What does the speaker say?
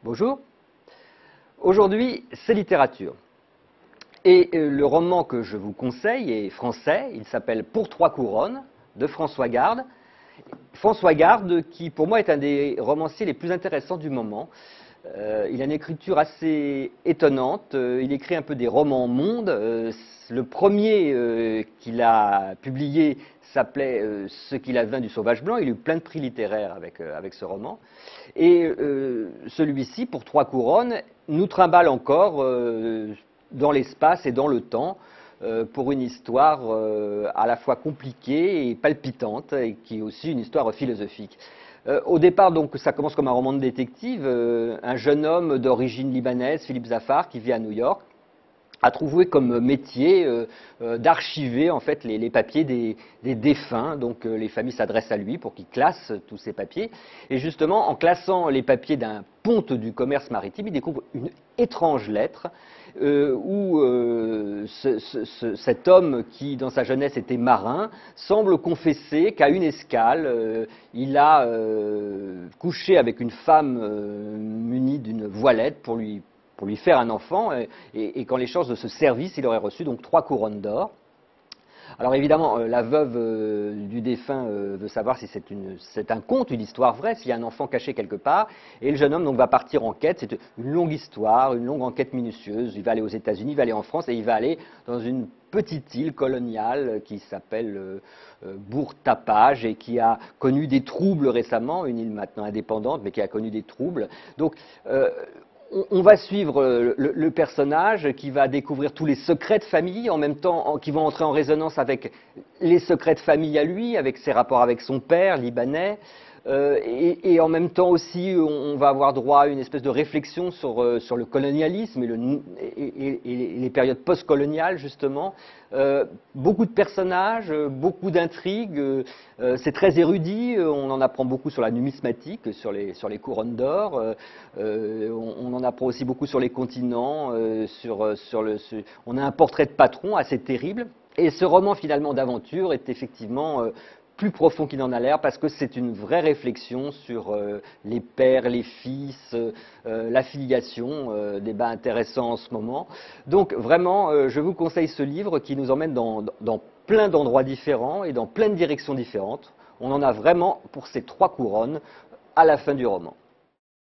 Bonjour. Aujourd'hui, c'est littérature. Et le roman que je vous conseille est français. Il s'appelle Pour trois couronnes de François Garde. François Garde, qui pour moi est un des romanciers les plus intéressants du moment. Il a une écriture assez étonnante. Il écrit un peu des romans monde. Le premier qu'il a publié s'appelait Ce qu'il advint du sauvage blanc. Il a eu plein de prix littéraires avec ce roman. Et celui-ci, Pour trois couronnes, nous trimballe encore dans l'espace et dans le temps pour une histoire à la fois compliquée et palpitante, et qui est aussi une histoire philosophique. Au départ, donc, ça commence comme un roman de détective. Un jeune homme d'origine libanaise, Philippe Zafar, qui vit à New York, a trouvé comme métier d'archiver en fait les papiers des défunts. Donc les familles s'adressent à lui pour qu'il classe tous ces papiers. Et justement, en classant les papiers d'un ponte du commerce maritime, il découvre une étrange lettre où cet homme qui, dans sa jeunesse, était marin, semble confesser qu'à une escale, il a couché avec une femme munie d'une voilette pour lui faire un enfant, et qu'en l'échange de ce service, il aurait reçu donc 3 couronnes d'or. Alors évidemment, la veuve du défunt veut savoir si c'est un conte, une histoire vraie, s'il y a un enfant caché quelque part, et le jeune homme donc va partir en quête. C'est une longue histoire, une longue enquête minutieuse. Il va aller aux États-Unis, il va aller en France, et il va aller dans une petite île coloniale qui s'appelle Bourg-Tapage, et qui a connu des troubles récemment, une île maintenant indépendante, mais qui a connu des troubles. Donc on va suivre le personnage qui va découvrir tous les secrets de famille, en même temps qui vont entrer en résonance avec les secrets de famille à lui, avec ses rapports avec son père libanais. Et en même temps aussi, on va avoir droit à une espèce de réflexion sur le colonialisme et les périodes post-coloniales, justement. Beaucoup de personnages, beaucoup d'intrigues, c'est très érudit, on en apprend beaucoup sur la numismatique, sur les couronnes d'or, on en apprend aussi beaucoup sur les continents, on a un portrait de patron assez terrible. Et ce roman finalement d'aventure est effectivement plus profond qu'il n'en a l'air, parce que c'est une vraie réflexion sur les pères, les fils, la filiation, débat intéressant en ce moment. Donc vraiment, je vous conseille ce livre qui nous emmène dans plein d'endroits différents et dans plein de directions différentes. On en a vraiment pour ces 3 couronnes à la fin du roman.